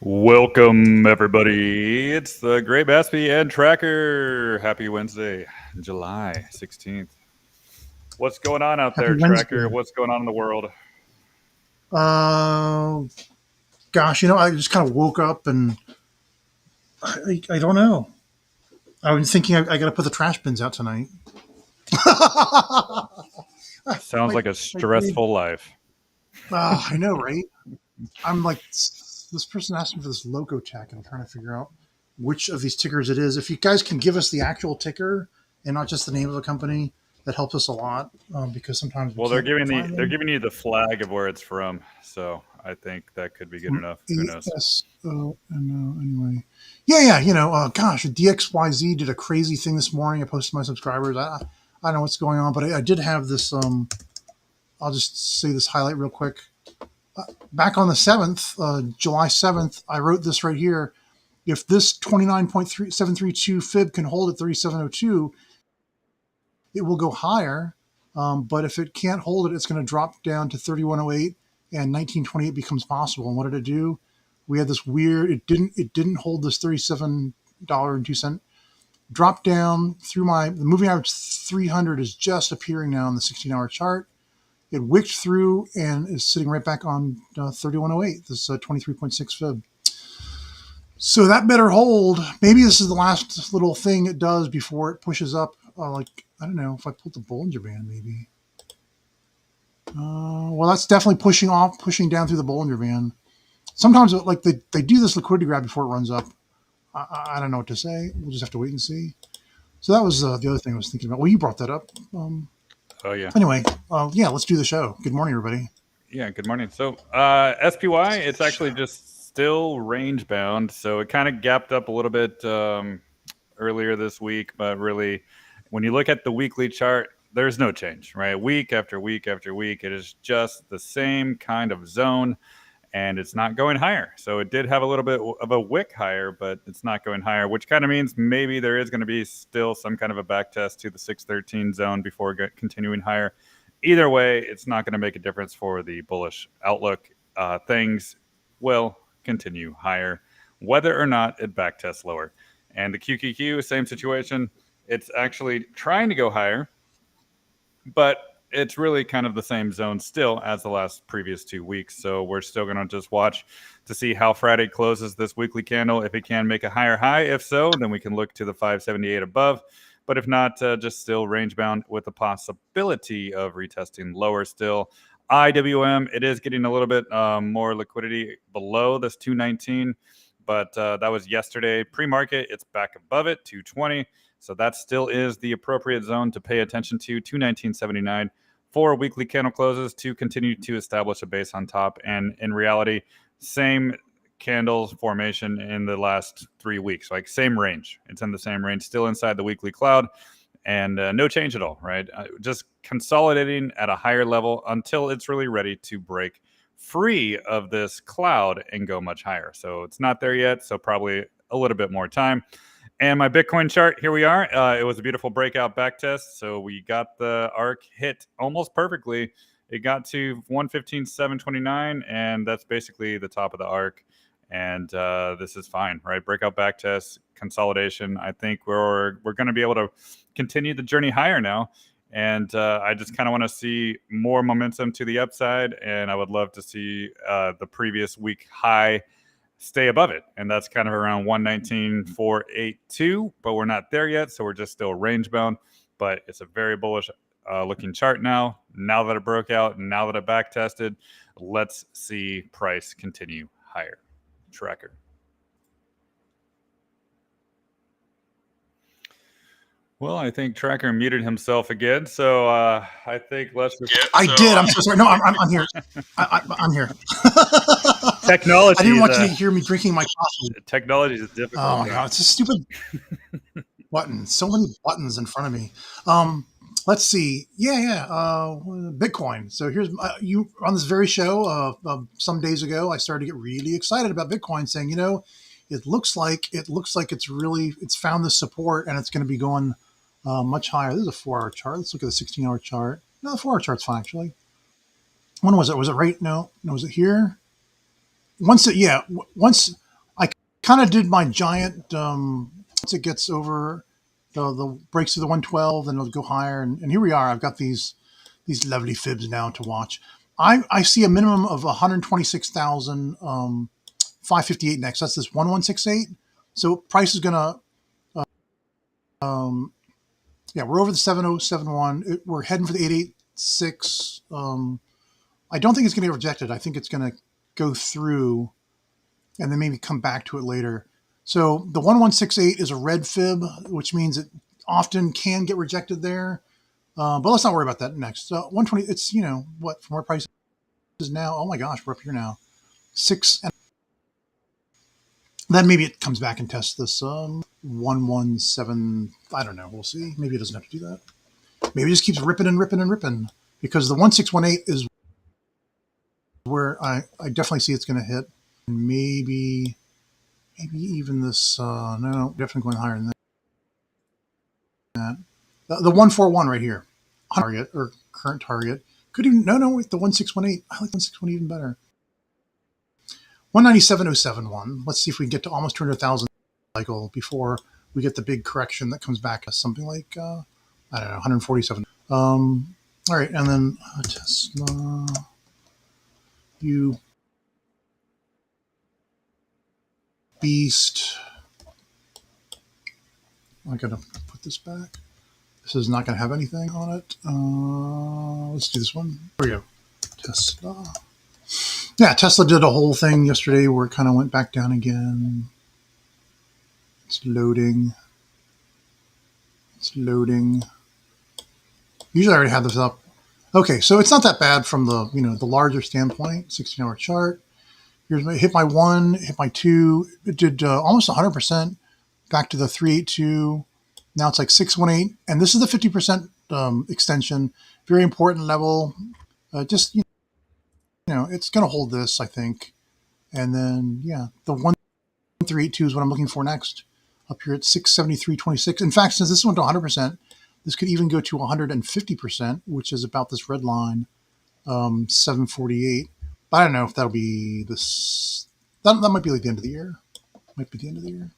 Welcome, everybody. It's the Great Mattsby and Tracker. Happy Wednesday, July 16th. What's going on out Happy there, Tracker? Wednesday. What's going on in the world? Uh, I just kind of woke up and I don't know. I was thinking I got to put the trash bins out tonight. Sounds my, like a my brain. stressful life. I know, right? I'm like, this person asked me for this logo tech, and I'm trying to figure out which of these tickers it is. If you guys can give us the actual ticker and not just the name of the company, that helps us a lot because sometimes we Well, they're can't giving find they're them. giving you the flag of where it's from, so I think that could be good From enough. Who knows? ASO. Anyway, yeah. DXYZ did a crazy thing this morning. I posted to my subscribers. I don't know what's going on, but I did have this. I'll just say this highlight real quick. Back on the 7th, July 7th, I wrote this right here. If this 29.3732 fib can hold at 3702, it will go higher. But if it can't hold it, it's going to drop down to 3108, and 1928 becomes possible. And what did it do? We had this weird. It didn't hold this $37.02. Drop down through the moving average 300 is just appearing now on the 16-hour chart. It wicked through and is sitting right back on 3108. This 23.6 fib. So that better hold. Maybe this is the last little thing it does before it pushes up. I don't know if I pulled the Bollinger Band, maybe. Well, that's definitely pushing down through the Bollinger Band. Sometimes, like they do this liquidity grab before it runs up. I don't know what to say. We'll just have to wait and see. So that was the other thing I was thinking about. Well, you brought that up. Oh yeah, Anyway, yeah, let's do the show. Good morning, everybody. yeah. Good morning. So SPY, it's actually just still range bound, so it kind of gapped up a little bit earlier this week, but really, when you look at the weekly chart, there's no change, right? Week after week after week, it is just the same kind of zone, and it's not going higher. So it did have a little bit of a wick higher, but it's not going higher, which kind of means maybe there is going to be still some kind of a back test to the 613 zone before continuing higher. Either way, it's not going to make a difference for the bullish outlook. Things will continue higher, whether or not it back tests lower. And the QQQ, same situation. It's actually trying to go higher, but it's really kind of the same zone still as the last previous 2 weeks. So we're still going to just watch to see how Friday closes this weekly candle. If it can make a higher high, if so, then we can look to the 578 above. But if not, just still range bound with the possibility of retesting lower still. IWM, it is getting a little bit more liquidity below this 219, but that was yesterday. Pre-market, it's back above it, 220. So that still is the appropriate zone to pay attention to, 219.79 for weekly candle closes to continue to establish a base on top. And in reality, same candles formation in the last 3 weeks, like same range. It's in the same range, still inside the weekly cloud, and no change at all, right? Just consolidating at a higher level until it's really ready to break free of this cloud and go much higher. So it's not there yet, so probably a little bit more time. And my Bitcoin chart, here we are. It was a beautiful breakout back test. So we got the arc hit almost perfectly. It got to 115.729, and that's basically the top of the arc. And this is fine, right? Breakout back test, consolidation. I think we're going to be able to continue the journey higher now. And I just kind of want to see more momentum to the upside. And I would love to see the previous week high stay above it. And that's kind of around 119.482, but we're not there yet. So we're just still range bound, but it's a very bullish looking chart now. Now that it broke out, now that it back tested, let's see price continue higher. Tracker. Well, I think Tracker muted himself again, so I think let's just. I did. I'm so sorry. No, I'm here. I'm here. Technology. I didn't want you to hear me drinking my coffee. Technology is difficult. Oh my god, it's a stupid button. So many buttons in front of me. Let's see. Yeah. Bitcoin. So here's you on this very show. Some days ago, I started to get really excited about Bitcoin, saying, it looks like it's found this support and it's going to be going much higher. This is a 4-hour chart. Let's look at the 16-hour chart. No, the 4-hour chart's fine actually. When was it? Was it right? No. Was it here? Once kind of did my giant. Once it gets over the breaks through the 112, then it'll go higher. And here we are. I've got these lovely fibs now to watch. I see a minimum of 126,558 next. That's this 1168. So price is gonna yeah, we're over the 7071. We're heading for the 886. I don't think it's gonna get rejected. I think it's gonna go through and then maybe come back to it later. So the 1168 is a red fib, which means it often can get rejected there. But let's not worry about that next. 120, it's, what, from where price is now? Oh my gosh, we're up here now. 6. And then maybe it comes back and tests this 117. I don't know. We'll see. Maybe it doesn't have to do that. Maybe it just keeps ripping and ripping and ripping, because the 1618 is where I definitely see it's going to hit. And maybe even this, no, definitely going higher than that. The 141 right here, target or current target. Could even, no, wait, the 1618. I like 161 even better. 197.071. Let's see if we can get to almost 200,000 cycle before we get the big correction that comes back as something like, I don't know, 147. All right, and then Tesla, you beast. I gotta put this back. This is not gonna have anything on it. Let's do this one. Here we go. Tesla. Yeah, Tesla did a whole thing yesterday where it kind of went back down again. It's loading. It's loading. Usually I already have this up. Okay, so it's not that bad from the the larger standpoint. 16-hour chart. Here's my hit my 1, hit my 2. It did almost 100% back to the 382. Now it's like 618, and this is the 50% extension. Very important level. Just it's going to hold this, I think. And then the 1382 is what I'm looking for next. Up here at 673.26. In fact, since this went to 100%, this could even go to 150%, which is about this red line, 748. But I don't know if that'll be this. That might be like the end of the year. Might be the end of the year.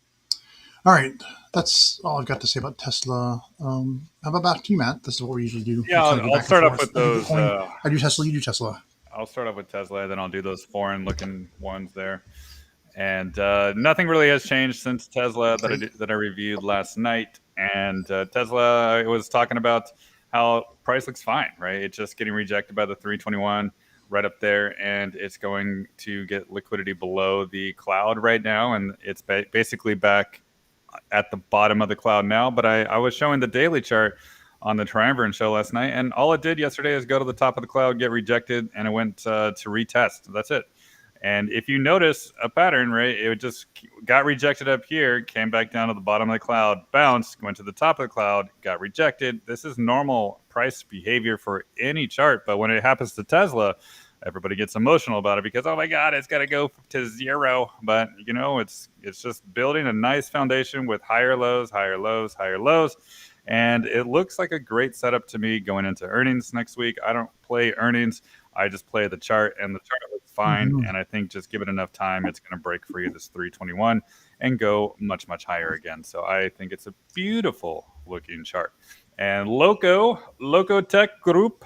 All right, that's all I've got to say about Tesla. How about back to you, Matt? This is what we usually do. Yeah, I'll start off with those. I do Tesla, you do Tesla. I'll start off with Tesla, then I'll do those foreign-looking ones there. And nothing really has changed since Tesla that I reviewed last night. And Tesla, I was talking about how price looks fine, right? It's just getting rejected by the 321 right up there, and it's going to get liquidity below the cloud right now, and it's basically back at the bottom of the cloud now. But I was showing the daily chart on the Triumvirate show last night, and all it did yesterday is go to the top of the cloud, get rejected, and it went to retest. That's it. And if you notice a pattern, right, it just got rejected up here, came back down to the bottom of the cloud, bounced, went to the top of the cloud, got rejected. This is normal price behavior for any chart. But when it happens to Tesla, everybody gets emotional about it because, oh my God, it's got to go to zero. But, it's just building a nice foundation with higher lows, higher lows, higher lows. And it looks like a great setup to me going into earnings next week. I don't play earnings. I just play the chart, and the chart looks fine. Mm-hmm. And I think just give it enough time, it's going to break free of this 321 and go much, much higher again. So I think it's a beautiful looking chart. And Loco Tech Group,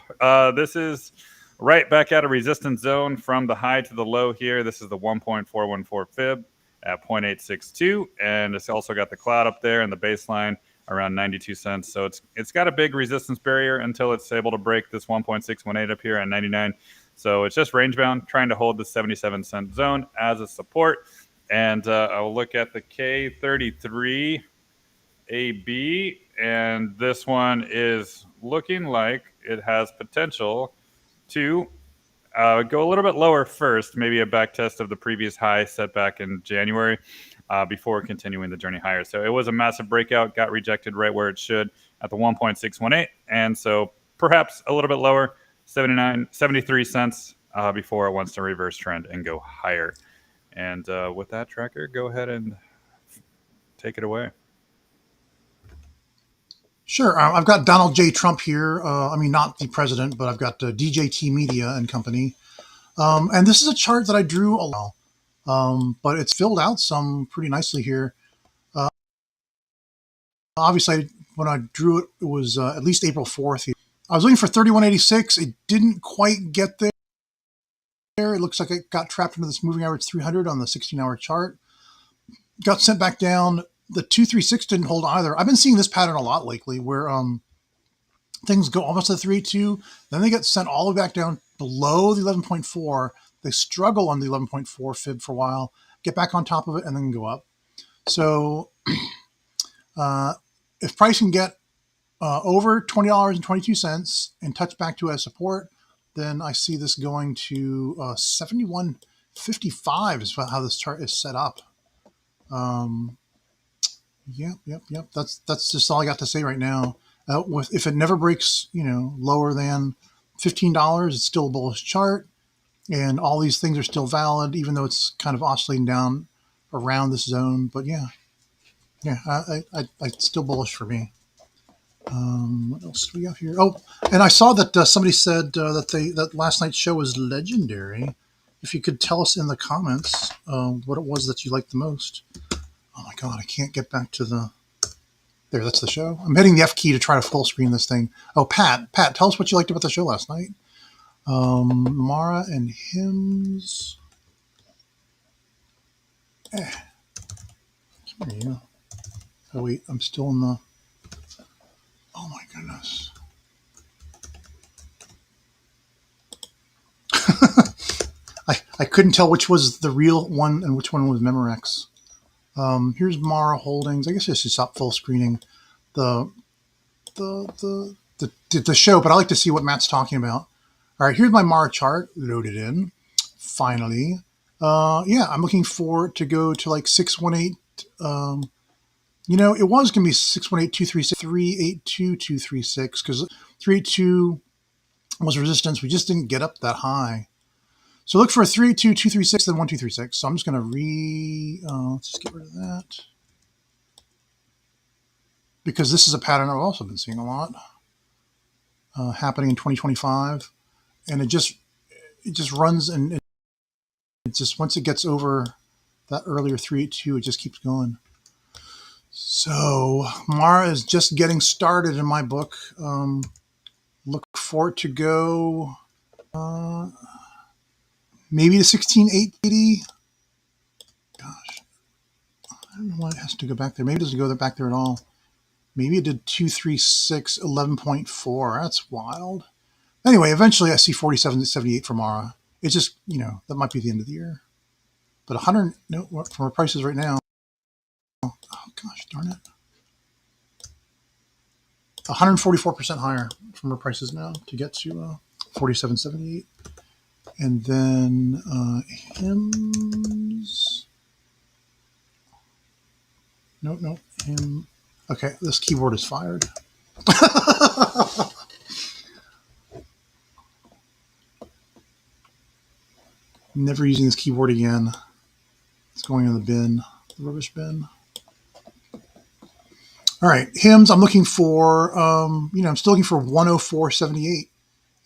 this is right back at a resistance zone from the high to the low here. This is the 1.414 fib at 0.862. And it's also got the cloud up there and the baseline around 92 cents. So it's got a big resistance barrier until it's able to break this 1.618 up here at 99. So it's just range bound, trying to hold the 77 cent zone as a support. And I'll look at the K33 AB, and this one is looking like it has potential to go a little bit lower first, maybe a back test of the previous high set back in January. Before continuing the journey higher. So it was a massive breakout, got rejected right where it should at the 1.618. And so perhaps a little bit lower, 73 cents before it wants to reverse trend and go higher. And with that, Tracker, go ahead and take it away. Sure. I've got Donald J. Trump here. I mean, not the president, but I've got DJT Media and Company. And this is a chart that I drew a while. but it's filled out some pretty nicely here. Obviously, when I drew it, it was at least April 4th. I was looking for 3186. It didn't quite get there. It looks like it got trapped into this moving average 300 on the 16-hour chart. Got sent back down. The 236 didn't hold either. I've been seeing this pattern a lot lately where things go almost to the 382, then they get sent all the way back down below the 11.4. They struggle on the 11.4 fib for a while, get back on top of it, and then go up. So if price can get over $20.22 and touch back to as support, then I see this going to 71.55 is how this chart is set up. Yep. That's just all I got to say right now. If it never breaks, lower than $15, it's still a bullish chart, and all these things are still valid, even though it's kind of oscillating down around this zone. But it's still bullish for me. What else do we have here? Oh, and I saw that somebody said that last night's show was legendary. If you could tell us in the comments what it was that you liked the most. Oh my God, I can't get back to the. There, that's the show. I'm hitting the F key to try to full screen this thing. Oh, Pat, tell us what you liked about the show last night. Mara and Hymns. There you go. Oh wait, I'm still in the. Oh my goodness. I couldn't tell which was the real one and which one was Memorex. Here's Mara Holdings. I guess I should stop full screening the show, but I like to see what Matt's talking about. All right, here's my Mara chart loaded in. Finally, I'm looking for it to go to like 618. It was going to be 618.236, 382.236 because 382 was resistance. We just didn't get up that high. So look for a 382.236, then 1236. So I'm just going to let's just get rid of that. Because this is a pattern I've also been seeing a lot happening in 2025. And it just runs and it just, once it gets over that earlier 382, it just keeps going. So Mara is just getting started in my book. Look for it to go maybe to 16,880. Gosh, I don't know why it has to go back there. Maybe it doesn't go back there at all. Maybe it did 236, 11.4. That's wild. Anyway, eventually I see 47.78 for Mara. It's just, that might be the end of the year. But 100, no, from our prices right now. Oh, gosh, darn it. 144% higher from our prices now to get to 47.78. And then Hymns. No, him. Okay, this keyboard is fired. Never using this keyboard again. It's going in the bin, the rubbish bin. All right, Hymns. I'm looking for, I'm still looking for 104.78.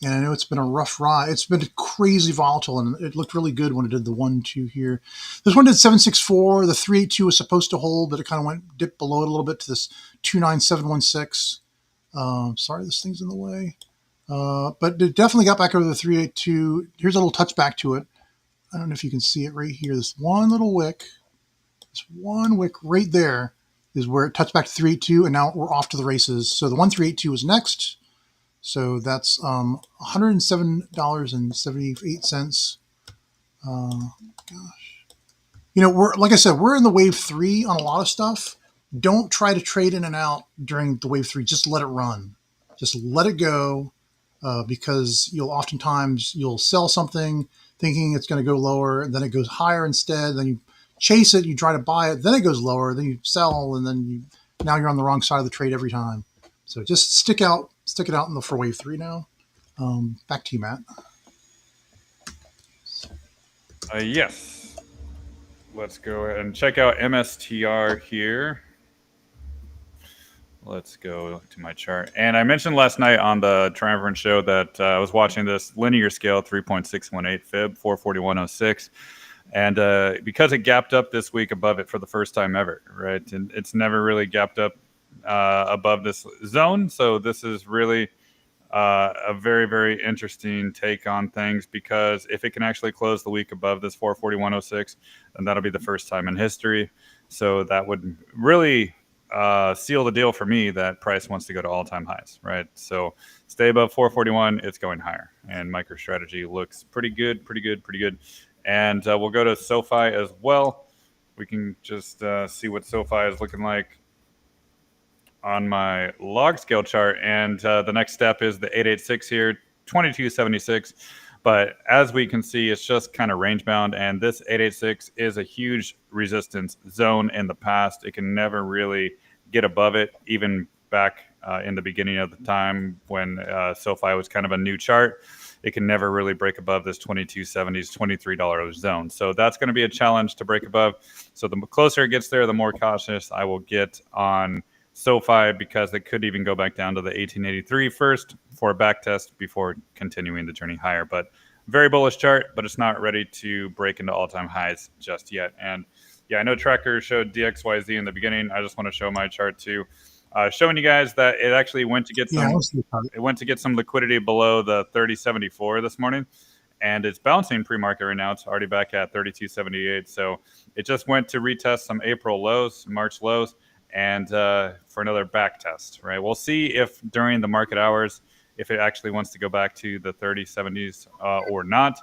And I know it's been a rough ride. It's been crazy volatile, and it looked really good when it did the 1-2 here. This one did 764. The 382 was supposed to hold, but it kind of dipped below it a little bit to this 29716. Sorry, this thing's in the way. But it definitely got back over the 382. Here's a little touchback to it. I don't know if you can see it right here. This one little wick, right there is where it touched back to 382, and now we're off to the races. So the 1382 is next. So that's $107.78. Gosh, we're, like I said, we're in the wave 3 on a lot of stuff. Don't try to trade in and out during the wave 3. Just let it run. Just let it go, because you'll sell something thinking it's going to go lower, and then it goes higher instead. Then you chase it, you try to buy it, then it goes lower, then you sell, and then now you're on the wrong side of the trade every time. So just stick it out for wave 3 now. Back to you, Matt. Yes. Let's go ahead and check out MSTR here. Let's go to my chart. And I mentioned last night on the Triumvirate show that I was watching this linear scale 3.618 fib, 441.06. And because it gapped up this week above it for the first time ever, right? And it's never really gapped up above this zone. So this is really a very, very interesting take on things, because if it can actually close the week above this 441.06, then that'll be the first time in history. So that would really seal the deal for me that price wants to go to all-time highs, right? So stay above 441, it's going higher. And MicroStrategy looks pretty good, pretty good, pretty good. And we'll go to SoFi as well. We can just see what SoFi is looking like on my log scale chart. And the next step is the 886 here, 2276. But as we can see, it's just kind of range bound. And this 886 is a huge resistance zone in the past. It can never really get above it, even back in the beginning of the time when SoFi was kind of a new chart. It can never really break above this 2270s, $23 zone. So that's going to be a challenge to break above. So the closer it gets there, the more cautious I will get on SoFi, because it could even go back down to the 1883 first for a back test before continuing the journey higher. But very bullish chart, but it's not ready to break into all-time highs just yet. And yeah, I know Tracker showed DXYZ in the beginning. I just want to show my chart too, showing you guys that it actually went to get some liquidity below the 3074 this morning, and it's bouncing pre-market right now. It's already back at 3278. So it just went to retest some April lows, March lows, and for another back test, right? We'll see if during the market hours, if it actually wants to go back to the 3070s or not.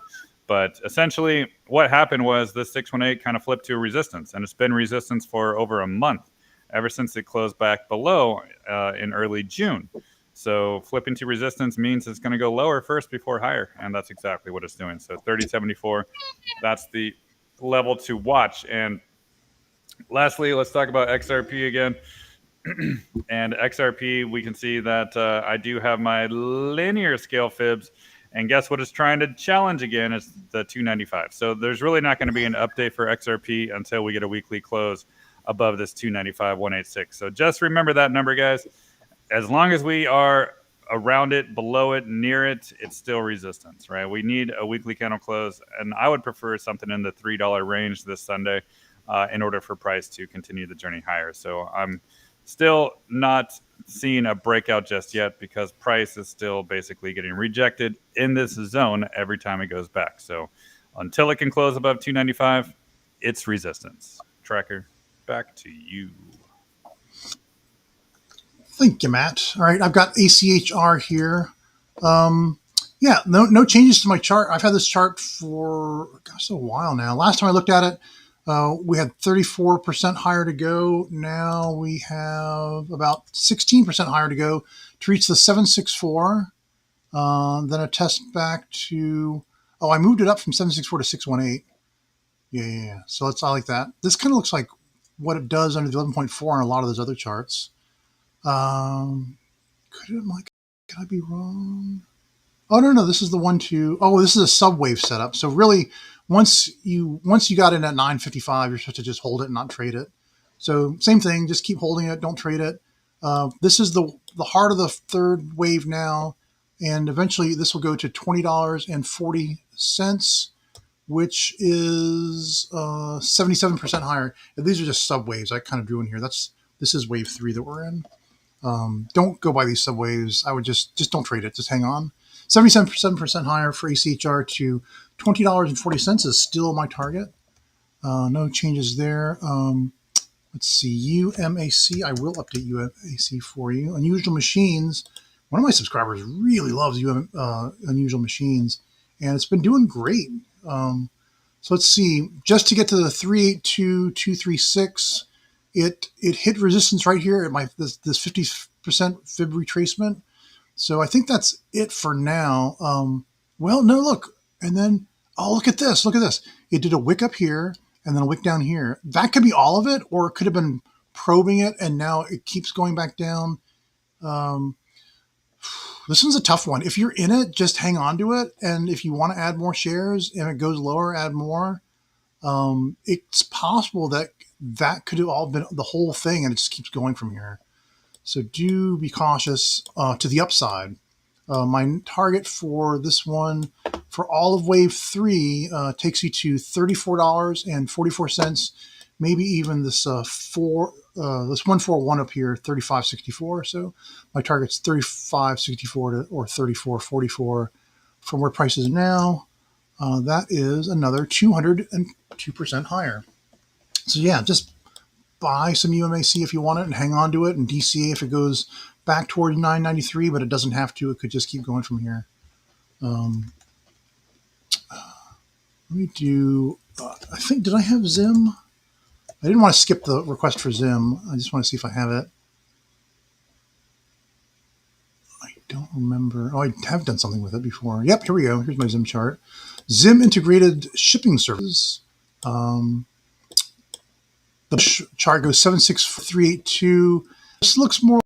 But essentially what happened was this 618 kind of flipped to a resistance, and it's been resistance for over a month, ever since it closed back below in early June. So flipping to resistance means it's going to go lower first before higher, and that's exactly what it's doing. So 3074, that's the level to watch. And lastly, let's talk about XRP again. And XRP, we can see that I do have my linear scale fibs. And guess what it's trying to challenge again is the 295. So there's really not going to be an update for XRP until we get a weekly close above this 295.186. So just remember that number, guys. As long as we are around it, below it, near it, it's still resistance, right? We need a weekly candle close, and I would prefer something in the $3 range this Sunday in order for price to continue the journey higher. So I'm still not seeing a breakout just yet, because price is still basically getting rejected in this zone every time it goes back. So until it can close above 295, it's resistance. Tracker, back to you. Thank you, Matt. All right, I've got ACHR here. Yeah, no changes to my chart. I've had this chart for a while now. Last time I looked at it, we had 34% higher to go. Now we have about 16% higher to go to reach the 764. Then a test back to, I moved it up from 764 to 618. Yeah. So I like that. This kind of looks like what it does under the 11.4 on a lot of those other charts. Could I be wrong? Oh, no, this is the 1-2. Oh, this is a subwave setup. So really, once you got in at 955, you're supposed to just hold it and not trade it. So same thing, just keep holding it, don't trade it. This is the heart of the third wave now, and eventually this will go to $20.40, which is 77% higher. And these are just subwaves I kind of drew in here. This is wave 3 that we're in. Don't go by these subwaves. I would just don't trade it. Just hang on. 77% higher for ACHR to $20.40 is still my target. No changes there. Let's see, UMAC. I will update UMAC for you. Unusual Machines. One of my subscribers really loves Unusual Machines, and it's been doing great. So let's see. Just to get to the 382.236, it hit resistance right here at this 50% fib retracement. So I think that's it for now. Well, no, look. And then, look at this. Look at this. It did a wick up here and then a wick down here. That could be all of it, or it could have been probing it, and now it keeps going back down. This one's a tough one. If you're in it, just hang on to it. And if you want to add more shares and it goes lower, add more. It's possible that could have all been the whole thing, and it just keeps going from here. So do be cautious to the upside. My target for this one, for all of wave 3, takes you to $34.44. Maybe even this 141 up here, 35.64. So my target's 35.64 or 34.44 from where prices are now. That is another 202% higher. So yeah, just buy some UMAC if you want it and hang on to it, and DCA if it goes back toward 993, but it doesn't have to. It could just keep going from here. Um, Let me do, I think, did I have Zim? I didn't want to skip the request for Zim. I just want to see if I have it. I don't remember. Oh, I have done something with it before. Yep, here we go. Here's my Zim chart. Zim integrated shipping services. The chart goes 76382. This looks more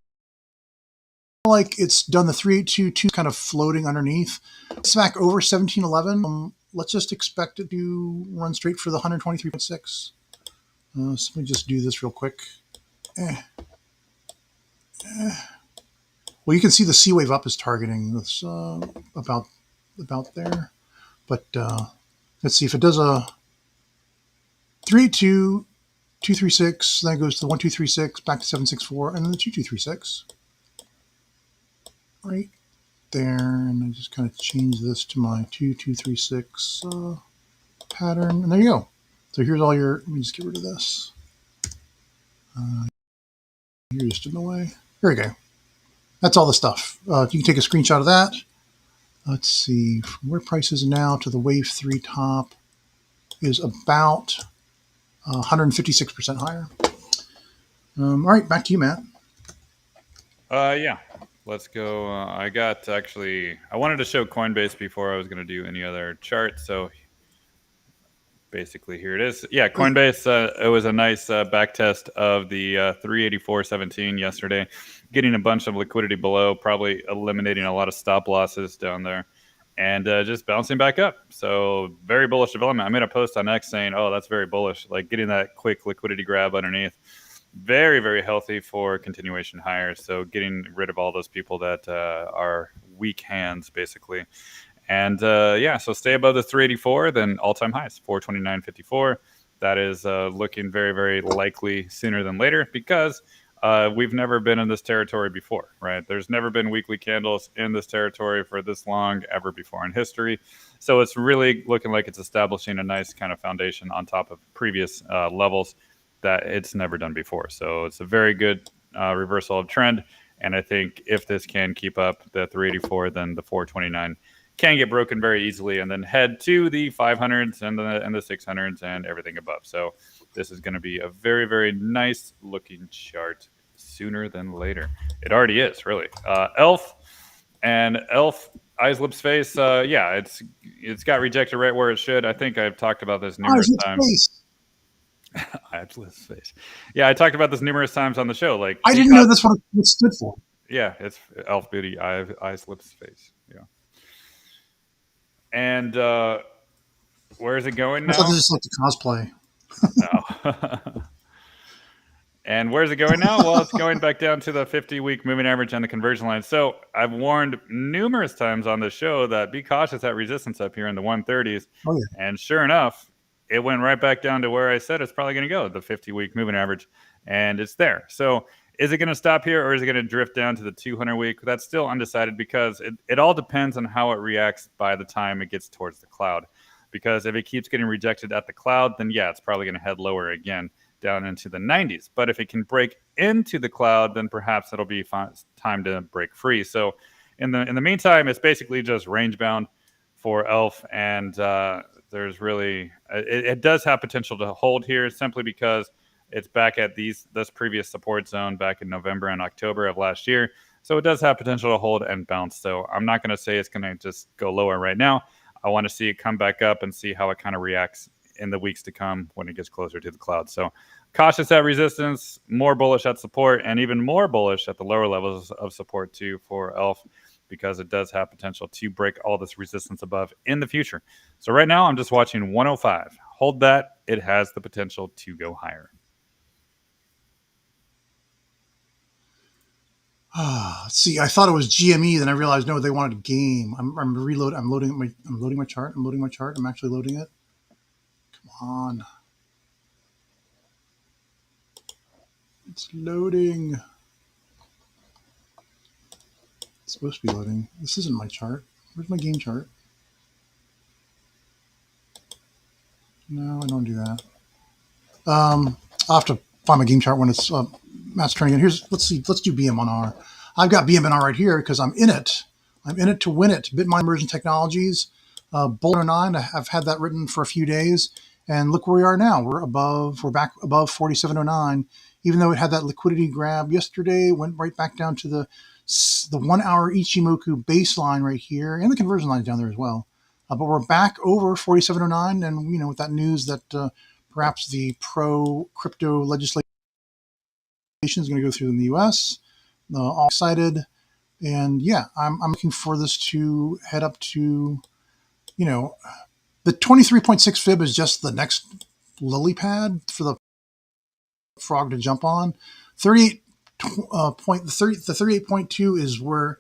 like it's done the 3822 kind of floating underneath. It's back over 1711. Let's just expect it to run straight for the 123.6. So let me just do this real quick. Well, you can see the C wave up is targeting this about there. But let's see if it does a 382, 236, then it goes to the 1236, back to 764, and then the 2236. Right there, and I just kind of change this to my 2236 pattern, and there you go. So here's all your, let me just get rid of this. You're just in the way. Here we go. That's all the stuff. You can take a screenshot of that. Let's see, from where price is now to the wave 3 top is about 156% higher. All right, back to you, Matt. Yeah, let's go. I wanted to show Coinbase before I was going to do any other chart. So basically here it is. Yeah, Coinbase, it was a nice back test of the 384.17 yesterday, getting a bunch of liquidity below, probably eliminating a lot of stop losses down there, and just bouncing back up. So very bullish development. I made a post on X saying, oh, that's very bullish, like getting that quick liquidity grab underneath. Very, very healthy for continuation higher. So getting rid of all those people that are weak hands, basically. And yeah, so stay above the 384, then all-time highs, 429.54. That is looking very, very likely sooner than later because we've never been in this territory before, right? There's never been weekly candles in this territory for this long ever before in history. So it's really looking like it's establishing a nice kind of foundation on top of previous levels that it's never done before. So it's a very good reversal of trend. And I think if this can keep up the 384, then the 429 can get broken very easily and then head to the 500s and the 600s and everything above. So this is going to be a very, very nice looking chart sooner than later. It already is, really. ELF and ELF eyes, lips, face. Yeah, it's got rejected right where it should. I think I've talked about this numerous times. Eyes, lips, face. Yeah, I talked about this numerous times on the show. Like I didn't know that's what it stood for. Yeah, it's ELF Beauty, eyes, lips, face. Yeah. And where is it going now? I thought this was like the cosplay. No. And where's it going now? Well, it's going back down to the 50-week moving average and the conversion line. So I've warned numerous times on the show that be cautious at resistance up here in the 130s. Oh, yeah. And sure enough, it went right back down to where I said it's probably going to go, the 50-week moving average, and it's there. So is it going to stop here or is it going to drift down to the 200-week? That's still undecided because it all depends on how it reacts by the time it gets towards the cloud. Because if it keeps getting rejected at the cloud, then yeah, it's probably going to head lower again down into the 90s. But if it can break into the cloud, then perhaps it'll be time to break free. So in the meantime, it's basically just range bound for ELF, and there's really it does have potential to hold here simply because it's back at this previous support zone back in November and October of last year. So it does have potential to hold and bounce. So I'm not going to say it's going to just go lower right now. I want to see it come back up and see how it kind of reacts in the weeks to come when it gets closer to the cloud. So cautious at resistance, more bullish at support, and even more bullish at the lower levels of support too for ELF, because it does have potential to break all this resistance above in the future. So right now I'm just watching 105. Hold that. It has the potential to go higher. See, I thought it was GME, then I realized no, they wanted a game. I'm reload. I'm loading my chart. I'm loading my chart. I'm actually loading it. Come on, it's loading. It's supposed to be loading. This isn't my chart. Where's my game chart? No, I don't do that. I'll have to find my game chart when it's Matt's turning in. Let's see. Let's do BM&R. I've got BM&R right here because I'm in it. I'm in it to win it. Bitmine Immersion Technologies, Bull 09. I've had that written for a few days, and look where we are now. We're back above 4709. Even though it had that liquidity grab yesterday, went right back down to the 1 hour Ichimoku baseline right here, and the conversion line down there as well. But we're back over 4709, and with that news that perhaps the pro crypto legislation is going to go through in the U.S. All excited, and yeah, I'm looking for this to head up to, the 23.6 fib is just the next lily pad for the frog to jump on. 38 point the 38.2 is where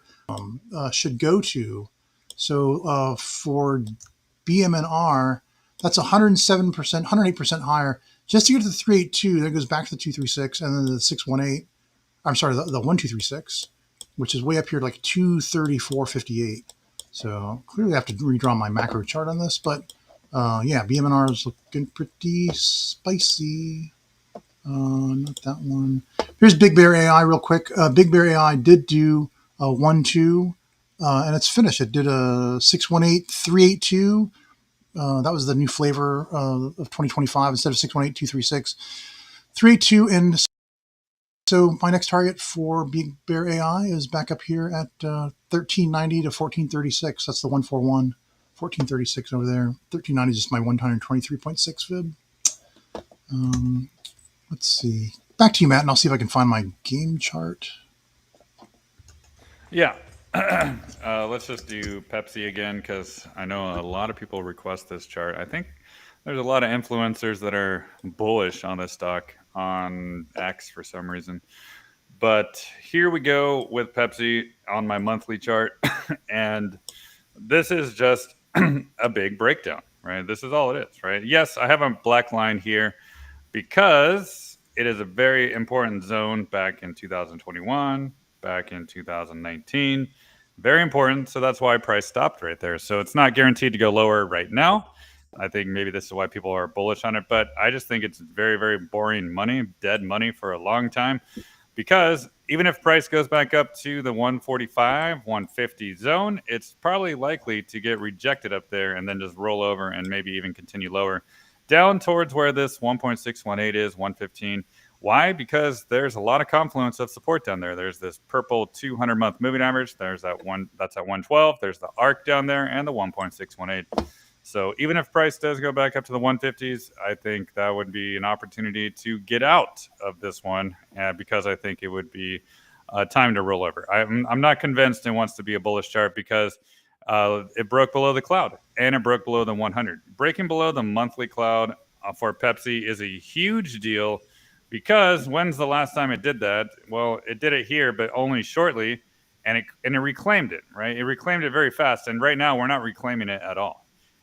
should go to. So for BM&R, that's 107%, 108% higher. Just to get to the 382, that goes back to the 236, and then the 618. I'm sorry, the 1236, which is way up here, like 234.58. So clearly, I have to redraw my macro chart on this, but yeah, BM&R is looking pretty spicy. Not that one. Here's Big Bear AI real quick. Big Bear AI did do a 1-2, and it's finished. It did a 618, 382. That was the new flavor of 2025 instead of 618-236. 382, and so my next target for Big Bear AI is back up here at 1390 to 1436. That's the 141, 1436 over there. 1390 is just my 123.6 fib. Let's see. Back to you, Matt, and I'll see if I can find my game chart. Yeah. Let's just do Pepsi again because I know a lot of people request this chart. I think there's a lot of influencers that are bullish on this stock on X for some reason. But here we go with Pepsi on my monthly chart. And this is just a big breakdown, right? This is all it is, right? Yes, I have a black line here because it is a very important zone back in 2021, back in 2019. Very important. So that's why price stopped right there. So it's not guaranteed to go lower right now. I think maybe this is why people are bullish on it, but I just think it's very, very boring money, dead money for a long time. Because even if price goes back up to the 145, 150 zone, it's probably likely to get rejected up there and then just roll over and maybe even continue lower down towards where this 1.618 is, 115. Why? Because there's a lot of confluence of support down there. There's this purple 200-month moving average. There's that one that's at 112. There's the arc down there and the 1.618. So even if price does go back up to the 150s, I think that would be an opportunity to get out of this one because I think it would be time to roll over. I'm not convinced it wants to be a bullish chart because it broke below the cloud and it broke below the 100. Breaking below the monthly cloud for Pepsi is a huge deal because when's the last time it did that? Well, it did it here, but only shortly, and it reclaimed it, right? It reclaimed it very fast, and right now we're not reclaiming it at all.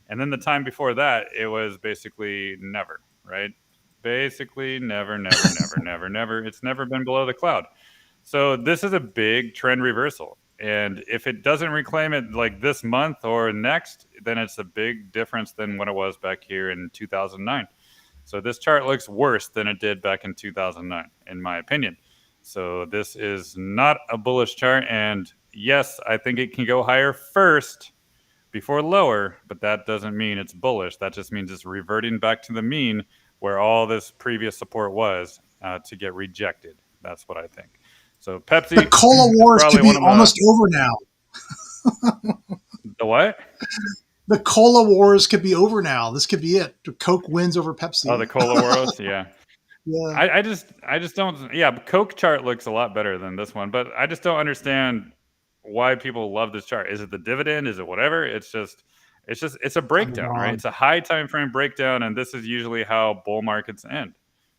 And then the time before that, it was basically never, right? Basically never, never, never, never, never. It's never been below the cloud. So this is a big trend reversal. And if it doesn't reclaim it like this month or next, then it's a big difference than what it was back here in 2009. So this chart looks worse than it did back in 2009, in my opinion. So this is not a bullish chart. And yes, I think it can go higher first before lower, but that doesn't mean it's bullish. That just means it's reverting back to the mean where all this previous support was to get rejected. That's what I think. So Pepsi, The cola wars could probably be one of almost over now. the what? The cola wars could be over now. This could be it. Coke wins over Oh, the Pepsi. cola wars. Yeah. Yeah. I just don't. Yeah, Coke chart looks a lot better than this one, but I just don't understand why people love this chart. Is it the dividend? Is it whatever? It's a I'm breakdown, right? wrong. It's a high time frame breakdown, and this is usually how bull markets end,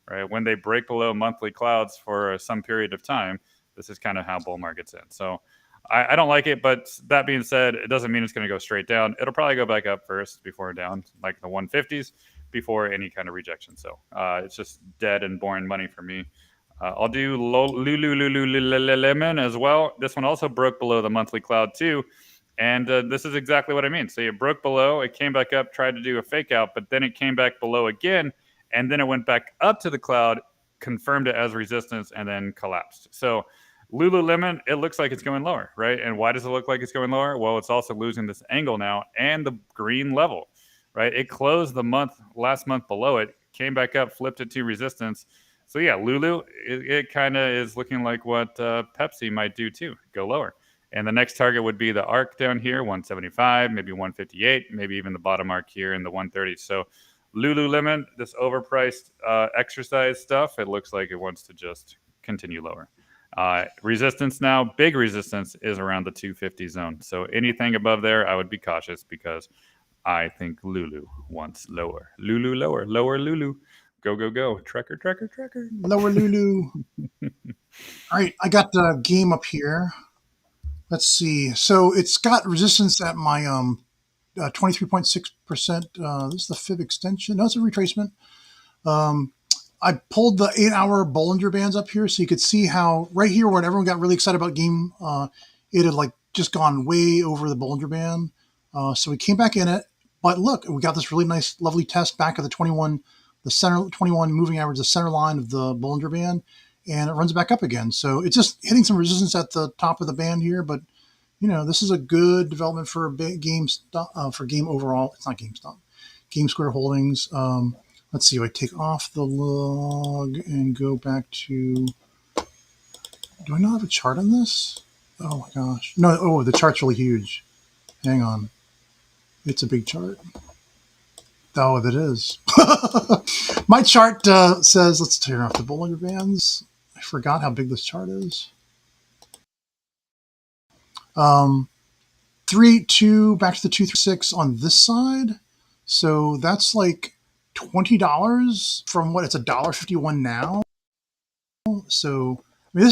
right? When they break below monthly clouds for some period of time, This is kind of how bull market's in. So I don't like it, but that being said, it doesn't mean it's going to go straight down. It'll probably go back up first before down, like the 150s, before any kind of rejection. So it's just dead and boring money for me. I'll do Lululemon as well. This one also broke below the monthly cloud too. And this is exactly what I mean. So it broke below, it came back up, tried to do a fake out, but then it came back below again, and then it went back up to the cloud, confirmed it as resistance, and then collapsed. So Lululemon, it looks like it's going lower, right? And why does it look like it's going lower? Well, it's also losing this angle now and the green level, right? It closed the last month below it, came back up, flipped it to resistance. So yeah, Lulu, it kind of is looking like what Pepsi might do too, go lower. And the next target would be the arc down here, 175, maybe 158, maybe even the bottom arc here in the 130s. So Lululemon, this overpriced exercise stuff, it looks like it wants to just continue lower. Resistance now, big resistance is around the 250 zone. So anything above there, I would be cautious because I think Lulu wants lower. Lulu lower, lower Lulu. Go, go, go. Trekker, trekker, trekker. Lower Lulu. All right, I got the game up here. Let's see. So it's got resistance at my 23.6%. This is the fib extension. No, it's a retracement. I pulled the 8-hour Bollinger Bands up here so you could see how right here when everyone got really excited about game, it had like just gone way over the Bollinger Band. So we came back in it. But look, we got this really nice, lovely test back of the 21, the center 21 moving average, the center line of the Bollinger Band, and it runs back up again. So it's just hitting some resistance at the top of the band here, but this is a good development for game for game overall. It's not GameStop, Game Square Holdings. Let's see if I take off the log and go back to. Do I not have a chart on this? Oh my gosh! No. Oh, the chart's really huge. Hang on. It's a big chart. Oh, it is. My chart says, let's turn off the Bollinger Bands. I forgot how big this chart is. 382 back to the 236 on this side. So that's like $20 from what it's $1.51 now. So I mean,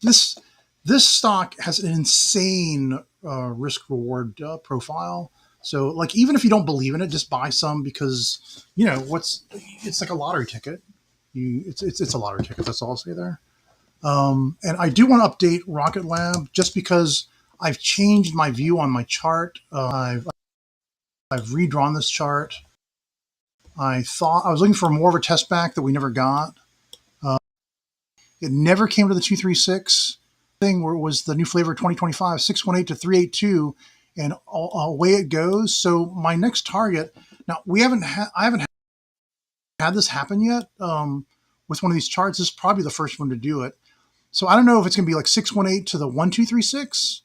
this stock has an insane risk reward profile. So like even if you don't believe in it, just buy some because it's like a lottery ticket. It's a lottery ticket. That's all I'll say there. And I do want to update Rocket Lab just because I've changed my view on my chart. I've redrawn this chart. I thought I was looking for more of a test back that we never got. It never came to the 236 thing where it was the new flavor 2025, 618 to 382, and away it goes. So my next target, now I haven't had this happen yet with one of these charts. This is probably the first one to do it. So I don't know if it's going to be like 618 to the 1236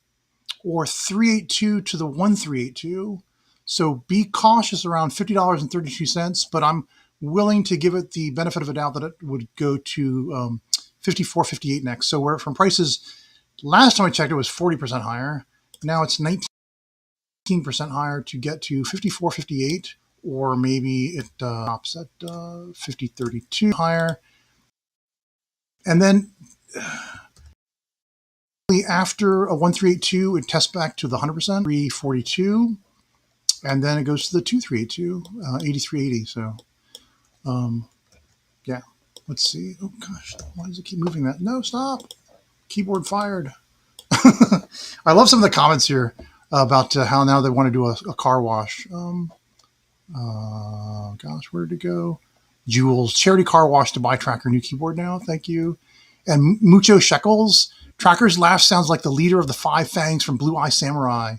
or 382 to the 1382. So be cautious around $50.32, but I'm willing to give it the benefit of a doubt that it would go to 54.58 next. So we're from prices, last time I checked, it was 40% higher. Now it's 19% higher to get to 54.58, or maybe it stops at 50.32 higher. And then after a 1382, it tests back to the 100%, 342, and then it goes to the 2382, 83.80. So, yeah, let's see. Oh gosh, why does it keep moving that? No, stop. Keyboard fired. I love some of the comments here about how now they want to do a car wash. Gosh, where did it go? Jules, charity car wash to buy Tracker new keyboard now. Thank you. And Mucho Shekels, Tracker's laugh sounds like the leader of the Five Fangs from Blue Eye Samurai.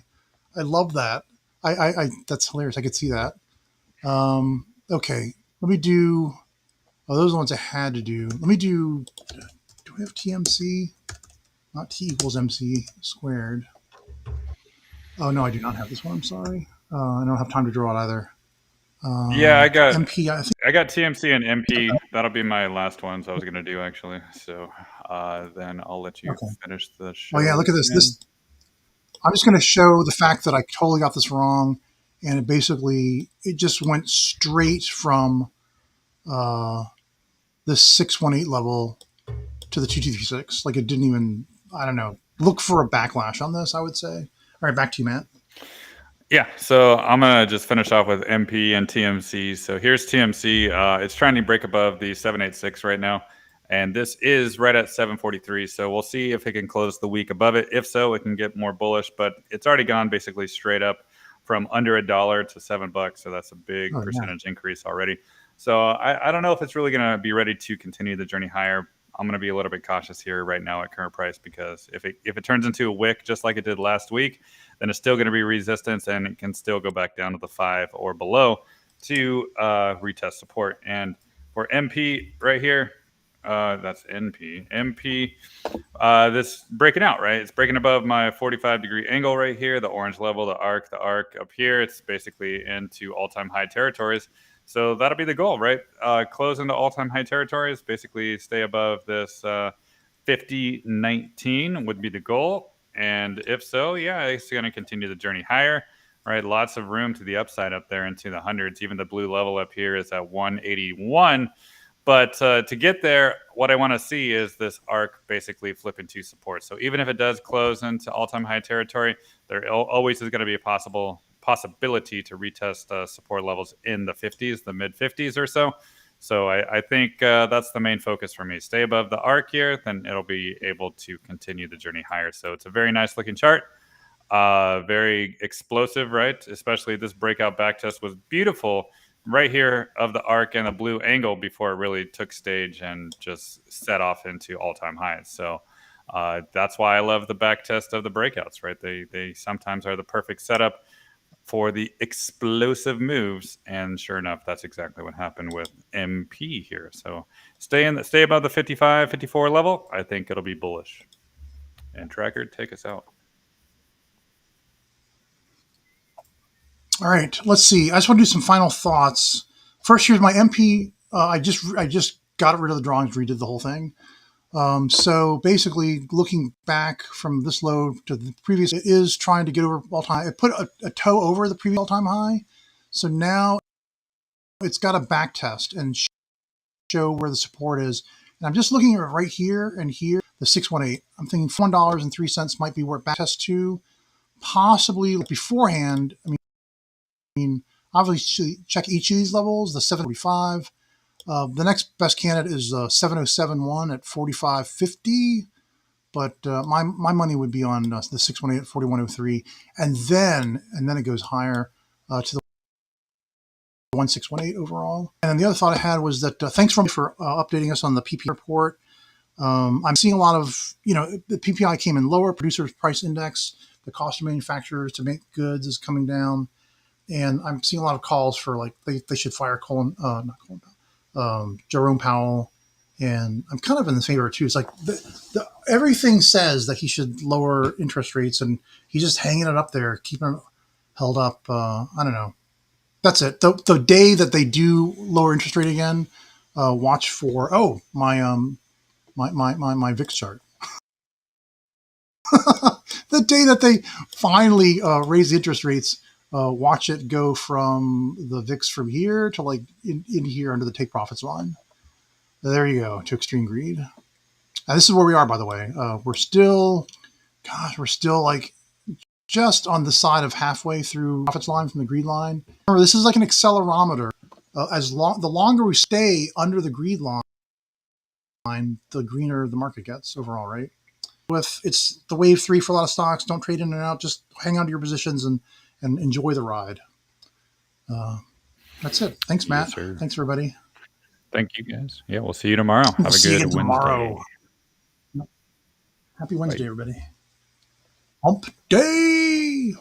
I love that. I that's hilarious. I could see that. Okay, let me do. Oh, those are the ones I had to do. Let me do. Do we have TMC? Not T equals MC squared. Oh no, I do not have this one. I'm sorry. I don't have time to draw it either. Yeah, I got MP. I got TMC and MP. That'll be my last ones I was going to do actually. So then I'll let you finish the show. Oh yeah, look at this. I'm just going to show the fact that I totally got this wrong, and it just went straight from this 618 level to the 2236. Like it didn't even, I don't know, look for a backlash on this, I would say. All right, back to you, Matt. Yeah, so I'm gonna just finish off with MP and TMC. So here's TMC. It's trying to break above the 786 right now, and this is right at 743. So we'll see if it can close the week above it. If so, it can get more bullish. But it's already gone basically straight up from under $1 to $7. So that's a big percentage increase already. So I don't know if it's really gonna be ready to continue the journey higher. I'm going to be a little bit cautious here right now at current price, because if it turns into a wick just like it did last week, then it's still going to be resistance, and it can still go back down to the 5 or below to retest support. And for MP right here, that's NP. MP, this breaking out, right? It's breaking above my 45-degree angle right here, the orange level, the arc up here. It's basically into all-time high territories. So that'll be the goal, right? Close into all-time high territories, basically stay above this 50.19 would be the goal. And if so, yeah, it's going to continue the journey higher, right? Lots of room to the upside up there into the hundreds. Even the blue level up here is at 181. But to get there, what I want to see is this arc basically flip into support. So even if it does close into all-time high territory, there always is going to be a possibility to retest support levels in the 50s, the mid 50s or so. So I think that's the main focus for me. Stay above the arc here, then it'll be able to continue the journey higher. So it's a very nice looking chart. Very explosive, right? Especially this breakout back test was beautiful right here of the arc and the blue angle before it really took stage and just set off into all-time highs. So that's why I love the back test of the breakouts, right? They sometimes are the perfect setup for the explosive moves, and sure enough, that's exactly what happened with MP here. So stay above the 55, 54 level. I think it'll be bullish. And Tracker, take us out. All right, let's see. I just want to do some final thoughts. First, here's my MP. I just got rid of the drawings, redid the whole thing. So basically, looking back from this low to the previous, it is trying to get over all-time. It put a toe over the previous all-time high. So now it's got a back test and show where the support is. And I'm just looking at it right here and here, the 618. I'm thinking $1.03 might be where it back tests to. Possibly beforehand, I mean, obviously check each of these levels, the 745. The next best candidate is 7071 at 45.50, but my money would be on the 618 at 4103, and then it goes higher to the 1618 overall. And then the other thought I had was that thanks for updating us on the PPI report. I'm seeing a lot of, the PPI came in lower, producer price index, the cost of manufacturers to make goods is coming down. And I'm seeing a lot of calls for like they should fire Jerome Powell, and I'm kind of in the favor too. It's like everything says that he should lower interest rates, and he's just hanging it up there, keeping it held up. I don't know. That's it. The day that they do lower interest rate again, watch for my VIX chart. The day that they finally raise the interest rates. Watch it go from the VIX from here to like in here under the take profits line. There you go, to extreme greed. And this is where we are, by the way. We're still like just on the side of halfway through profits line from the greed line. Remember, this is like an accelerometer. The longer we stay under the greed line, the greener the market gets overall, right? It's the wave 3 for a lot of stocks. Don't trade in and out. Just hang on to your positions and enjoy the ride. That's it. Thanks, Matt. Yes, thanks, everybody. Thank you, guys. Yeah, we'll see you tomorrow. Have a good Wednesday. Happy Wednesday, everybody. Hump day.